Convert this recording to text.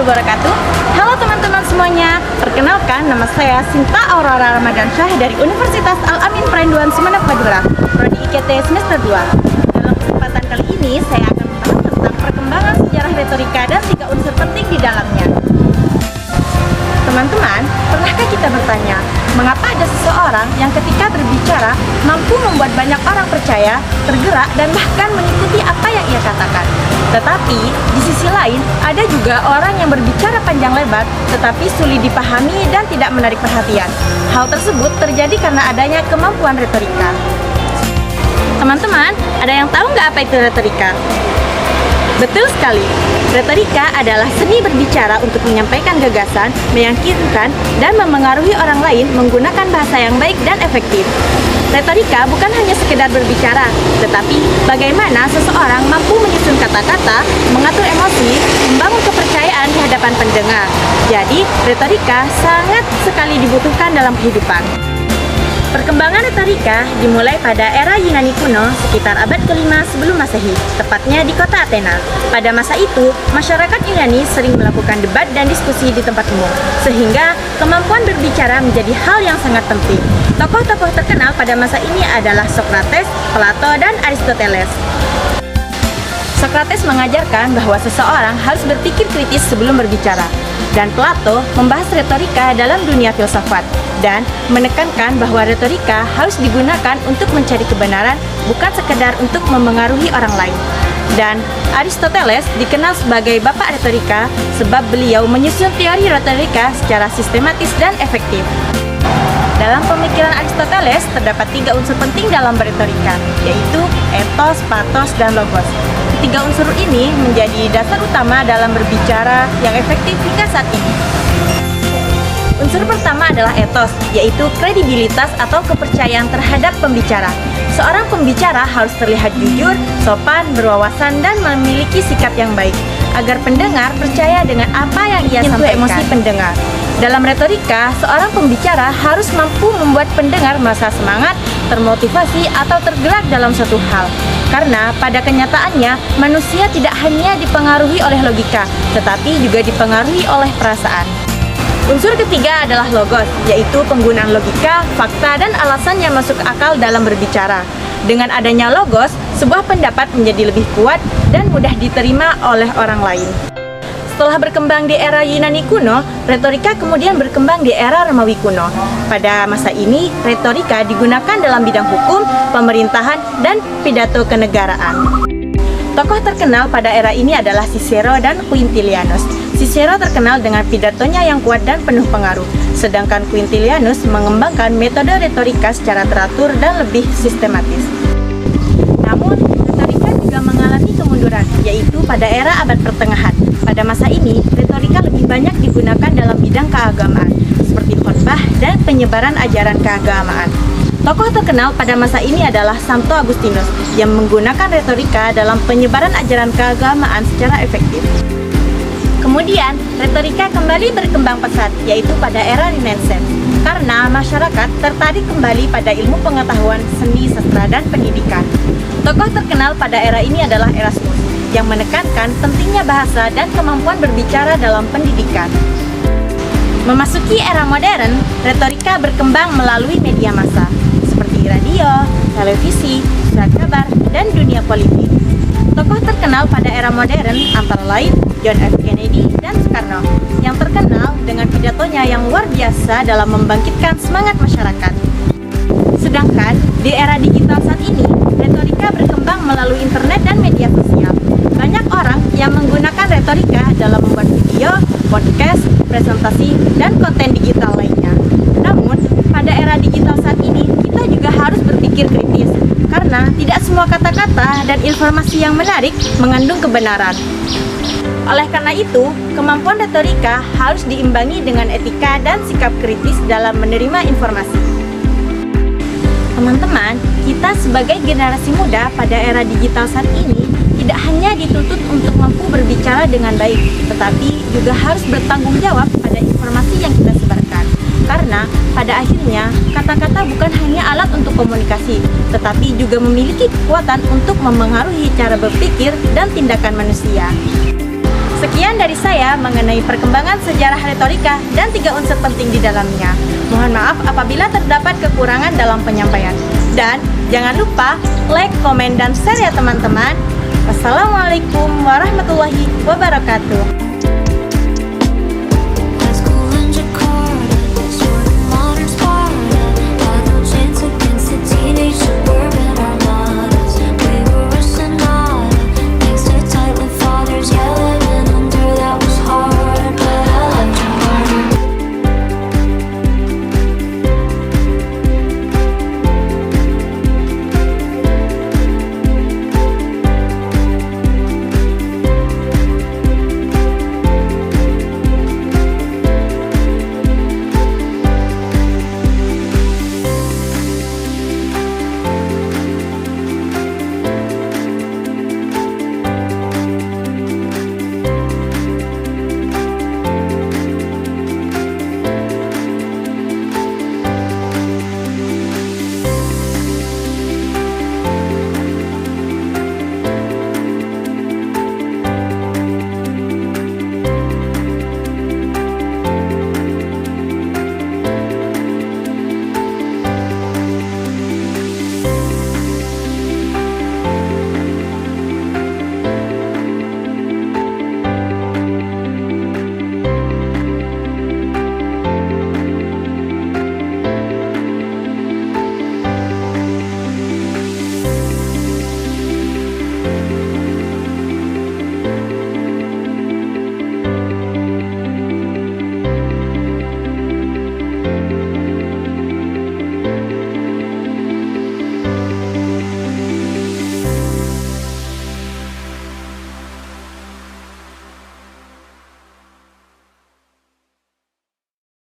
wabarakatuh. Halo teman-teman semuanya. Perkenalkan, nama saya Sinta Aurora Ramadansyah dari Universitas Al-Amin Perenduan Sumeneb Madura, Prodi IKT semester 2. Dalam kesempatan kali ini, saya akan membahas tentang perkembangan sejarah retorika dan 3 unsur penting di dalamnya. Teman-teman, pernahkah kita bertanya, mengapa ada seseorang yang ketika berbicara mampu membuat banyak orang percaya, tergerak, dan bahkan mengikuti apa yang ia katakan? Tetapi, di sisi lain, ada juga orang yang berbicara panjang lebar, tetapi sulit dipahami dan tidak menarik perhatian. Hal tersebut terjadi karena adanya kemampuan retorika. Teman-teman, ada yang tahu nggak apa itu retorika? Betul sekali, retorika adalah seni berbicara untuk menyampaikan gagasan, meyakinkan, dan memengaruhi orang lain menggunakan bahasa yang baik dan efektif. Retorika bukan hanya sekedar berbicara, tetapi bagaimana seseorang mampu menyusun kata-kata, mengatur emosi, membangun kepercayaan di hadapan pendengar. Jadi, retorika sangat sekali dibutuhkan dalam kehidupan. Perkembangan retorika dimulai pada era Yunani kuno sekitar abad ke-5 sebelum Masehi, tepatnya di kota Athena. Pada masa itu, masyarakat Yunani sering melakukan debat dan diskusi di tempat umum, sehingga kemampuan berbicara menjadi hal yang sangat penting. Tokoh-tokoh terkenal pada masa ini adalah Socrates, Plato, dan Aristoteles. Socrates mengajarkan bahwa seseorang harus berpikir kritis sebelum berbicara, dan Plato membahas retorika dalam dunia filsafat dan menekankan bahwa retorika harus digunakan untuk mencari kebenaran, bukan sekedar untuk memengaruhi orang lain. Dan Aristoteles dikenal sebagai bapak retorika sebab beliau menyusun teori retorika secara sistematis dan efektif. Dalam pemikiran Aristoteles terdapat 3 unsur penting dalam berretorika, yaitu ethos, pathos, dan logos. Ketiga unsur ini menjadi dasar utama dalam berbicara yang efektif hingga saat ini. Unsur pertama adalah ethos, yaitu kredibilitas atau kepercayaan terhadap pembicara. Seorang pembicara harus terlihat jujur, sopan, berwawasan, dan memiliki sikap yang baik, agar pendengar percaya dengan apa yang ia sampaikan. Emosi pendengar. Dalam retorika, seorang pembicara harus mampu membuat pendengar merasa semangat, termotivasi, atau tergerak dalam suatu hal. Karena pada kenyataannya, manusia tidak hanya dipengaruhi oleh logika, tetapi juga dipengaruhi oleh perasaan. Unsur ketiga adalah logos, yaitu penggunaan logika, fakta, dan alasan yang masuk akal dalam berbicara. Dengan adanya logos, sebuah pendapat menjadi lebih kuat dan mudah diterima oleh orang lain. Setelah berkembang di era Yunani kuno, retorika kemudian berkembang di era Romawi kuno. Pada masa ini, retorika digunakan dalam bidang hukum, pemerintahan, dan pidato kenegaraan. Tokoh terkenal pada era ini adalah Cicero dan Quintilianus. Cicero terkenal dengan pidatonya yang kuat dan penuh pengaruh, sedangkan Quintilianus mengembangkan metode retorika secara teratur dan lebih sistematis. Namun, retorika juga mengalami kemunduran, yaitu pada era abad pertengahan. Pada masa ini, retorika lebih banyak digunakan dalam bidang keagamaan, seperti khotbah dan penyebaran ajaran keagamaan. Tokoh terkenal pada masa ini adalah Santo Agustinus, yang menggunakan retorika dalam penyebaran ajaran keagamaan secara efektif. Kemudian, retorika kembali berkembang pesat, yaitu pada era Renaissance, karena masyarakat tertarik kembali pada ilmu pengetahuan, seni, sastra, dan pendidikan. Tokoh terkenal pada era ini adalah Erasmus, yang menekankan pentingnya bahasa dan kemampuan berbicara dalam pendidikan. Memasuki era modern, retorika berkembang melalui media massa, seperti radio, televisi, surat kabar, dan dunia politik. Tokoh terkenal pada era modern antara lain John F. Kennedy dan Soekarno, yang terkenal dengan pidatonya yang luar biasa dalam membangkitkan semangat masyarakat. Sedangkan di era digital saat ini, retorika berkembang melalui internet dan media sosial. Banyak orang yang menggunakan retorika dalam membuat video, podcast, presentasi, dan konten digital lainnya. Namun, pada era digital saat ini, kita juga harus berpikir kritis, karena tidak semua kata-kata dan informasi yang menarik mengandung kebenaran. Oleh karena itu, kemampuan retorika harus diimbangi dengan etika dan sikap kritis dalam menerima informasi. Teman-teman, kita sebagai generasi muda pada era digital saat ini tidak hanya dituntut untuk mampu berbicara dengan baik, tetapi juga harus bertanggung jawab pada informasi yang kita sebarkan. Karena pada akhirnya, kata-kata bukan hanya alat untuk komunikasi, tetapi juga memiliki kekuatan untuk memengaruhi cara berpikir dan tindakan manusia. Sekian dari saya mengenai perkembangan sejarah retorika dan 3 unsur penting di dalamnya. Mohon maaf apabila terdapat kekurangan dalam penyampaian. Dan jangan lupa like, komen, dan share ya teman-teman. Wassalamualaikum warahmatullahi wabarakatuh.